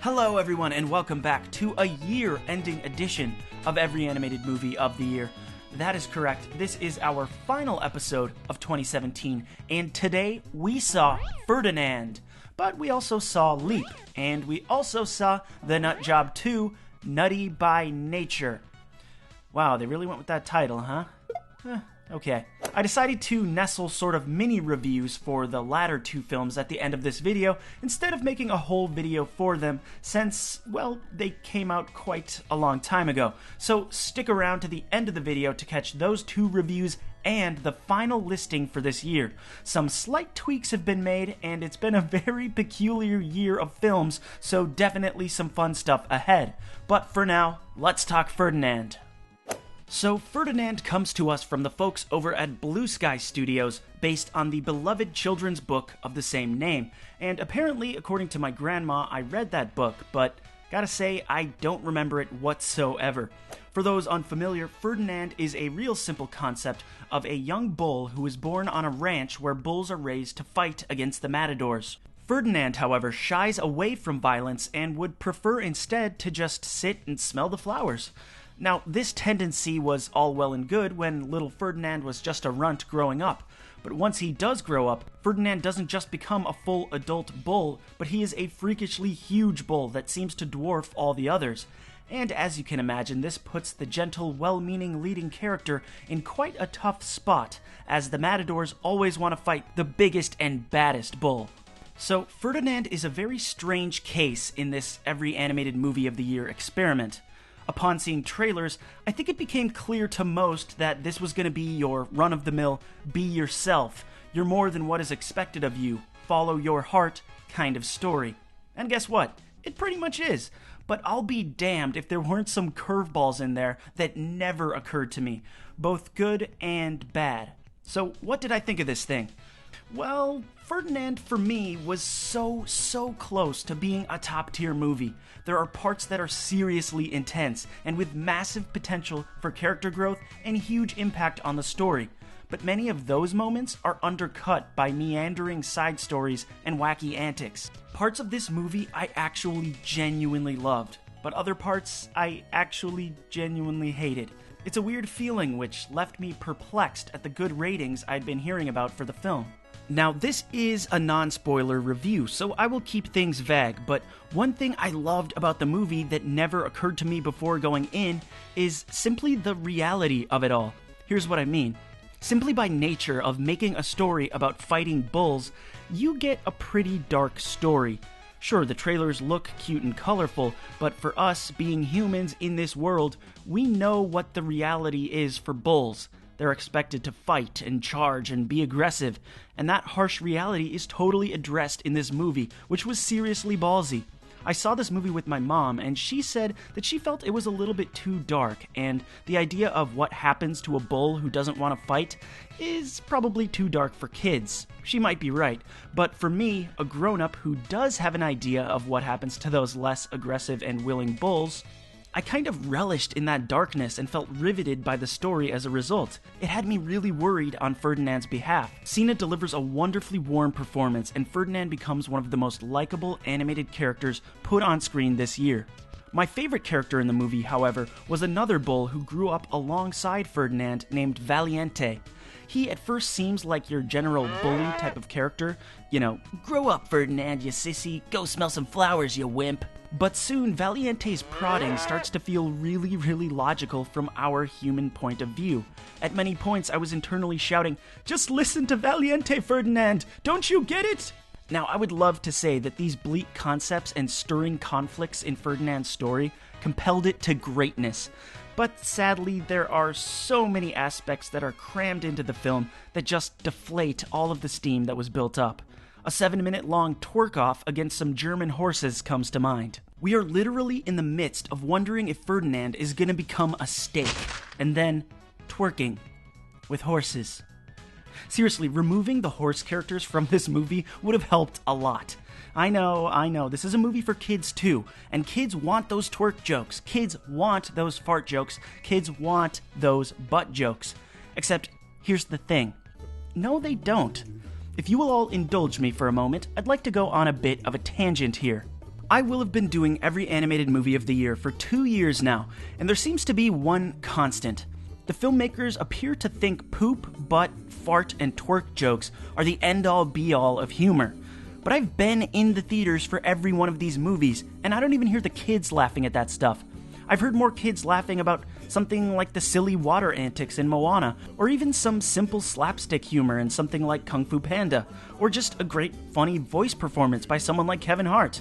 Hello everyone and welcome back to a year-ending edition of every animated movie of the year. That is correct, this is our final episode of 2017, and today we saw Ferdinand, but we also saw Leap, and we also saw The Nut Job 2, Nutty by Nature. Wow, they really went with that title, huh? Okay. I decided to nestle sort of mini reviews for the latter two films at the end of this video instead of making a whole video for them since, well, they came out quite a long time ago. So stick around to the end of the video to catch those two reviews and the final listing for this year. Some slight tweaks have been made and it's been a very peculiar year of films, so definitely some fun stuff ahead. But for now, let's talk Ferdinand. So Ferdinand comes to us from the folks over at Blue Sky Studios, based on the beloved children's book of the same name. And apparently, according to my grandma, I read that book, but gotta say, I don't remember it whatsoever. For those unfamiliar, Ferdinand is a real simple concept of a young bull who is born on a ranch where bulls are raised to fight against the matadors. Ferdinand, however, shies away from violence and would prefer instead to just sit and smell the flowers. Now, this tendency was all well and good when little Ferdinand was just a runt growing up, but once he does grow up, Ferdinand doesn't just become a full adult bull, but he is a freakishly huge bull that seems to dwarf all the others. And as you can imagine, this puts the gentle, well-meaning leading character in quite a tough spot, as the matadors always want to fight the biggest and baddest bull. So, Ferdinand is a very strange case in this every animated movie of the year experiment. Upon seeing trailers, I think it became clear to most that this was going to be your run-of-the-mill, be yourself, you're more than what is expected of you, follow your heart kind of story. And guess what? It pretty much is. But I'll be damned if there weren't some curveballs in there that never occurred to me, both good and bad. So what did I think of this thing? Well, Ferdinand, for me, was so close to being a top-tier movie. There are parts that are seriously intense, and with massive potential for character growth and huge impact on the story. But many of those moments are undercut by meandering side stories and wacky antics. Parts of this movie I actually genuinely loved, but other parts I actually genuinely hated. It's a weird feeling which left me perplexed at the good ratings I'd been hearing about for the film. Now, this is a non-spoiler review, so I will keep things vague, but one thing I loved about the movie that never occurred to me before going in is simply the reality of it all. Here's what I mean. Simply by nature of making a story about fighting bulls, you get a pretty dark story. Sure, the trailers look cute and colorful, but for us, being humans in this world, we know what the reality is for bulls. They're expected to fight and charge and be aggressive, and that harsh reality is totally addressed in this movie, which was seriously ballsy. I saw this movie with my mom, and she said that she felt it was a little bit too dark, and the idea of what happens to a bull who doesn't want to fight is probably too dark for kids. She might be right, but for me, a grown-up who does have an idea of what happens to those less aggressive and willing bulls, I kind of relished in that darkness and felt riveted by the story as a result. It had me really worried on Ferdinand's behalf. Cena delivers a wonderfully warm performance, and Ferdinand becomes one of the most likable animated characters put on screen this year. My favorite character in the movie, however, was another bull who grew up alongside Ferdinand named Valiente. He at first seems like your general bully type of character. You know, grow up, Ferdinand, you sissy, go smell some flowers, you wimp. But soon, Valiente's prodding starts to feel really logical from our human point of view. At many points, I was internally shouting, "Just listen to Valiente, Ferdinand! Don't you get it?" Now, I would love to say that these bleak concepts and stirring conflicts in Ferdinand's story compelled it to greatness. But sadly, there are so many aspects that are crammed into the film that just deflate all of the steam that was built up. A 7-minute-long twerk-off against some German horses comes to mind. We are literally in the midst of wondering if Ferdinand is going to become a steak, and then twerking with horses. Seriously, removing the horse characters from this movie would have helped a lot. I know, this is a movie for kids too, and kids want those twerk jokes, kids want those fart jokes, kids want those butt jokes. Except, here's the thing. No, they don't. If you will all indulge me for a moment, I'd like to go on a bit of a tangent here. I will have been doing every animated movie of the year for 2 years now, and there seems to be one constant. The filmmakers appear to think poop, butt, fart, and twerk jokes are the end-all be-all of humor. But I've been in the theaters for every one of these movies, and I don't even hear the kids laughing at that stuff. I've heard more kids laughing about something like the silly water antics in Moana, or even some simple slapstick humor in something like Kung Fu Panda, or just a great, funny voice performance by someone like Kevin Hart.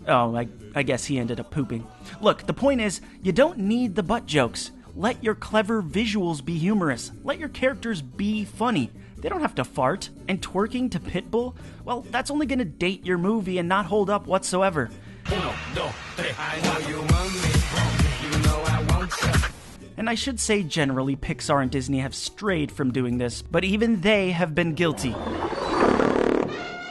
Oh, I guess he ended up pooping. Look, the point is, you don't need the butt jokes. Let your clever visuals be humorous. Let your characters be funny. They don't have to fart. And twerking to Pitbull? Well, that's only gonna date your movie and not hold up whatsoever. And I should say generally Pixar and Disney have strayed from doing this, but even they have been guilty.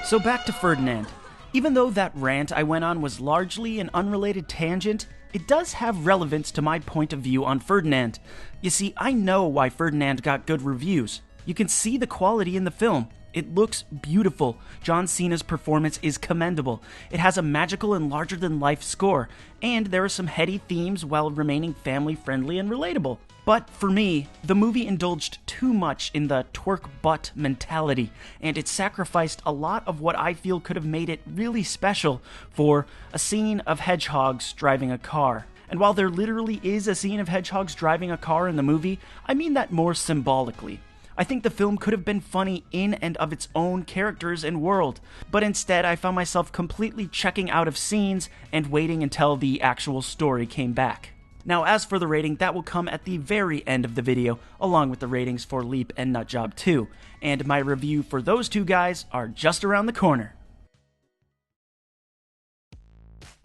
So back to Ferdinand. Even though that rant I went on was largely an unrelated tangent, it does have relevance to my point of view on Ferdinand. You see, I know why Ferdinand got good reviews. You can see the quality in the film. It looks beautiful. John Cena's performance is commendable. It has a magical and larger-than-life score, and there are some heady themes while remaining family-friendly and relatable. But for me, the movie indulged too much in the twerk butt mentality, and it sacrificed a lot of what I feel could have made it really special for a scene of hedgehogs driving a car. And while there literally is a scene of hedgehogs driving a car in the movie, I mean that more symbolically. I think the film could have been funny in and of its own characters and world, but instead I found myself completely checking out of scenes and waiting until the actual story came back. Now, as for the rating, that will come at the very end of the video, along with the ratings for Leap and Nutjob 2, and my review for those two guys are just around the corner.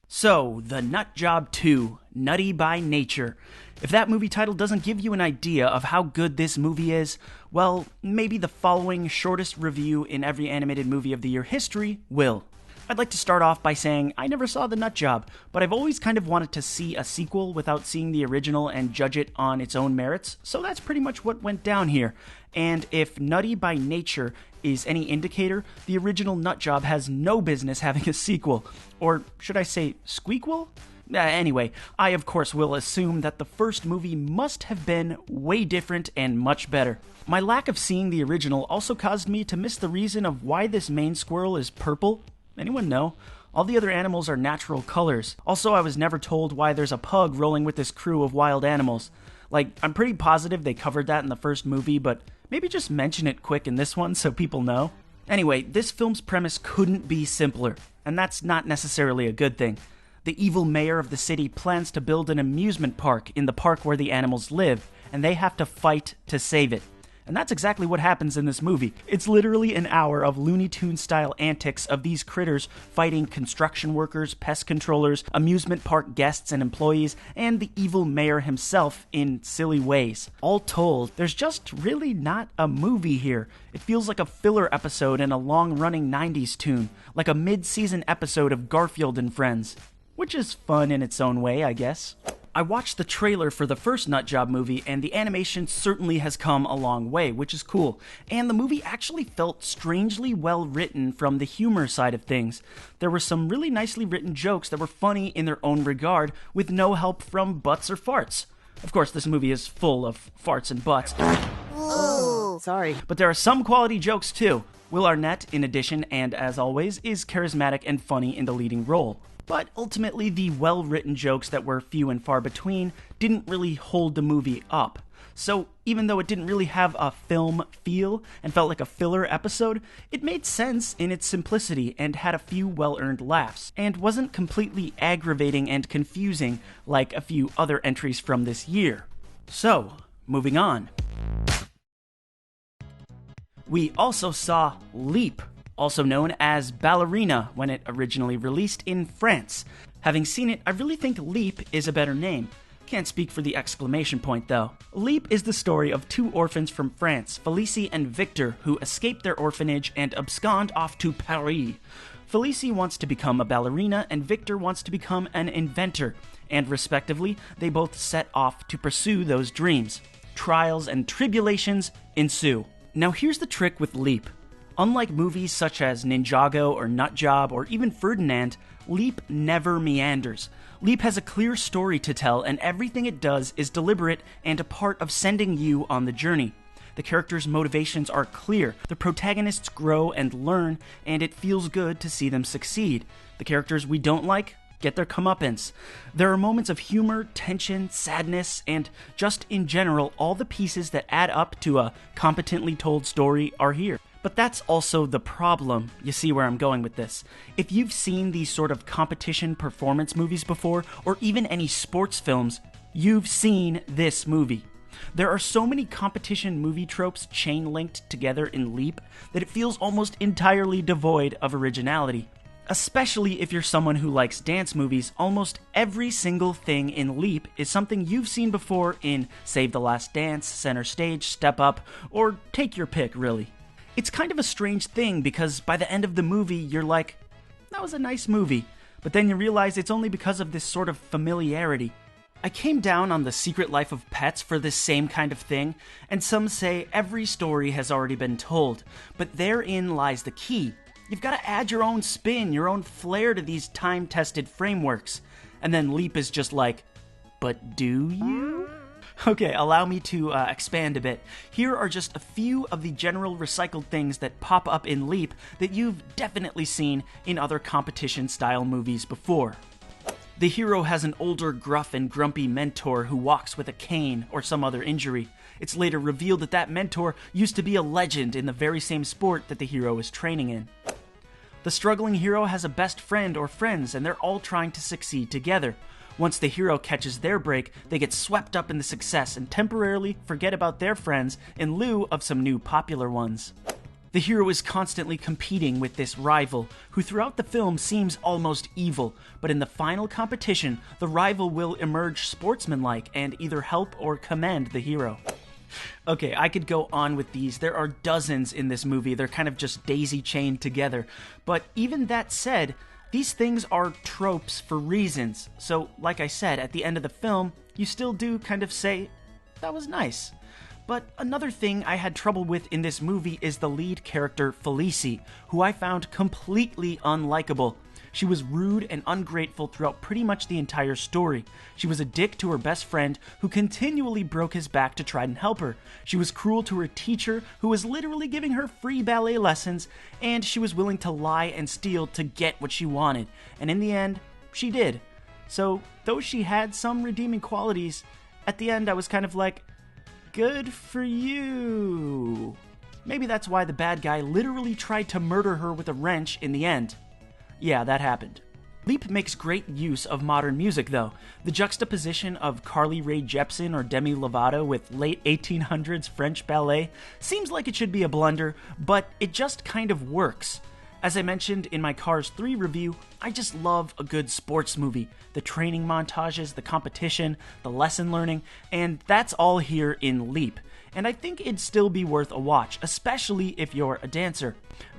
So, the Nutjob 2, Nutty by Nature. If that movie title doesn't give you an idea of how good this movie is, well, maybe the following shortest review in every animated movie of the year history will. I'd like to start off by saying I never saw The Nutjob, but I've always kind of wanted to see a sequel without seeing the original and judge it on its own merits, so that's pretty much what went down here. And if Nutty by Nature is any indicator, the original Nutjob has no business having a sequel. Or should I say, squeakquel? Anyway, I of course will assume that the first movie must have been way different and much better. My lack of seeing the original also caused me to miss the reason of why this main squirrel is purple. Anyone know? All the other animals are natural colors. Also, I was never told why there's a pug rolling with this crew of wild animals. Like, I'm pretty positive they covered that in the first movie, but maybe just mention it quick in this one so people know. Anyway, this film's premise couldn't be simpler, and that's not necessarily a good thing. The evil mayor of the city plans to build an amusement park in the park where the animals live, and they have to fight to save it. And that's exactly what happens in this movie. It's literally an hour of Looney Tunes-style antics of these critters fighting construction workers, pest controllers, amusement park guests and employees, and the evil mayor himself in silly ways. All told, there's just really not a movie here. It feels like a filler episode in a long-running 90s tune, like a mid-season episode of Garfield and Friends. Which is fun in its own way, I guess. I watched the trailer for the first Nutjob movie, and the animation certainly has come a long way, which is cool. And the movie actually felt strangely well written from the humor side of things. There were some really nicely written jokes that were funny in their own regard, with no help from butts or farts. Of course, this movie is full of farts and butts. Oh, sorry. But there are some quality jokes too. Will Arnett, in addition, and as always, is charismatic and funny in the leading role. But ultimately, the well-written jokes that were few and far between didn't really hold the movie up. So even though it didn't really have a film feel and felt like a filler episode, it made sense in its simplicity and had a few well-earned laughs, and wasn't completely aggravating and confusing like a few other entries from this year. So, moving on. We also saw Leap, also known as Ballerina when it originally released in France. Having seen it, I really think Leap is a better name. Can't speak for the exclamation point though. Leap is the story of two orphans from France, Felicie and Victor, who escape their orphanage and abscond off to Paris. Felicie wants to become a ballerina and Victor wants to become an inventor, and respectively, they both set off to pursue those dreams. Trials and tribulations ensue. Now here's the trick with Leap. Unlike movies such as Ninjago or Nutjob or even Ferdinand, Leap never meanders. Leap has a clear story to tell, and everything it does is deliberate and a part of sending you on the journey. The characters' motivations are clear, the protagonists grow and learn, and it feels good to see them succeed. The characters we don't like get their comeuppance. There are moments of humor, tension, sadness, and just in general, all the pieces that add up to a competently told story are here. But that's also the problem. You see where I'm going with this. If you've seen these sort of competition performance movies before, or even any sports films, you've seen this movie. There are so many competition movie tropes chain-linked together in Leap that it feels almost entirely devoid of originality. Especially if you're someone who likes dance movies, almost every single thing in Leap is something you've seen before in Save the Last Dance, Center Stage, Step Up, or take your pick, really. It's kind of a strange thing because by the end of the movie, you're like, that was a nice movie, but then you realize it's only because of this sort of familiarity. I came down on The Secret Life of Pets for this same kind of thing, and some say every story has already been told, but therein lies the key. You've got to add your own spin, your own flair to these time-tested frameworks. And then Leap is just like, but do you? Okay, allow me to expand a bit. Here are just a few of the general recycled things that pop up in Leap that you've definitely seen in other competition-style movies before. The hero has an older, gruff and grumpy mentor who walks with a cane or some other injury. It's later revealed that that mentor used to be a legend in the very same sport that the hero is training in. The struggling hero has a best friend or friends, and they're all trying to succeed together. Once the hero catches their break, they get swept up in the success and temporarily forget about their friends in lieu of some new popular ones. The hero is constantly competing with this rival, who throughout the film seems almost evil, but in the final competition, the rival will emerge sportsmanlike and either help or commend the hero. Okay, I could go on with these. There are dozens in this movie. They're kind of just daisy-chained together. But even that said, these things are tropes for reasons. So, like I said, at the end of the film, you still do kind of say, that was nice. But another thing I had trouble with in this movie is the lead character, Felicie, who I found completely unlikable. She was rude and ungrateful throughout pretty much the entire story. She was a dick to her best friend, who continually broke his back to try and help her. She was cruel to her teacher, who was literally giving her free ballet lessons, and she was willing to lie and steal to get what she wanted. And in the end, she did. So, though she had some redeeming qualities, at the end I was kind of like, good for you. Maybe that's why the bad guy literally tried to murder her with a wrench in the end. Yeah, that happened. Leap makes great use of modern music, though. The juxtaposition of Carly Rae Jepsen or Demi Lovato with late 1800s French ballet seems like it should be a blunder, but it just kind of works. As I mentioned in my Cars 3 review, I just love a good sports movie. The training montages, the competition, the lesson learning, and that's all here in Leap. And I think it'd still be worth a watch, especially if you're a dancer.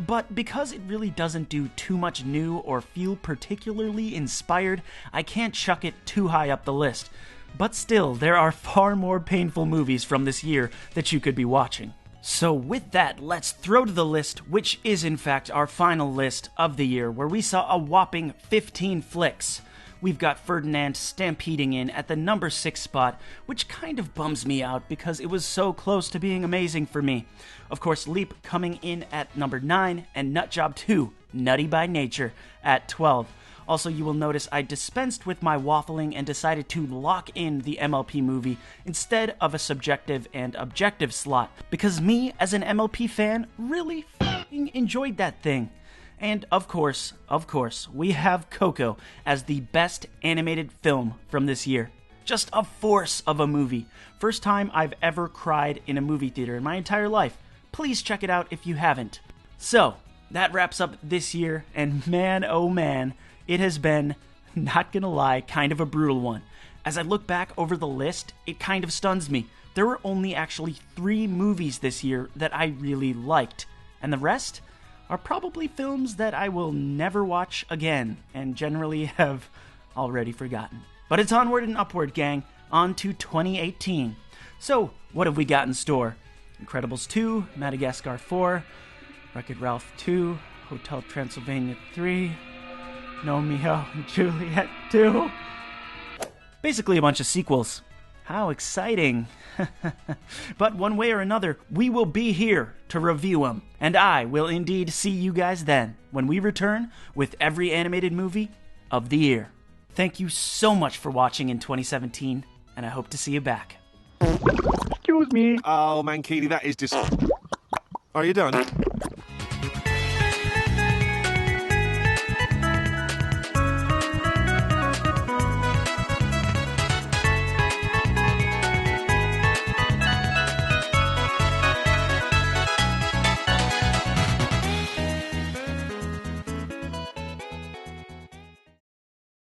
But because it really doesn't do too much new or feel particularly inspired, I can't chuck it too high up the list. But still, there are far more painful movies from this year that you could be watching. So with that, let's throw to the list, which is in fact our final list of the year, where we saw a whopping 15 flicks. We've got Ferdinand stampeding in at the number 6 spot, which kind of bums me out because it was so close to being amazing for me. Of course, Leap coming in at number 9, and Nutjob 2, Nutty by Nature, at 12. Also, you will notice I dispensed with my waffling and decided to lock in the MLP movie instead of a subjective and objective slot, because me, as an MLP fan, really f***ing enjoyed that thing. And of course, we have Coco as the best animated film from this year. Just a force of a movie. First time I've ever cried in a movie theater in my entire life. Please check it out if you haven't. So, that wraps up this year, and man, oh man, it has been, not gonna lie, kind of a brutal one. As I look back over the list, it kind of stuns me. There were only actually 3 movies this year that I really liked, and the rest are probably films that I will never watch again, and generally have already forgotten. But it's onward and upward, gang, on to 2018. So, what have we got in store? Incredibles 2, Madagascar 4, Wreck-It Ralph 2, Hotel Transylvania 3, Romeo and Juliet 2. Basically a bunch of sequels. How exciting. But one way or another, we will be here to review them. And I will indeed see you guys then, when we return with every animated movie of the year. Thank you so much for watching in 2017, and I hope to see you back. Excuse me. Oh, Mankini, that is just... Are you done?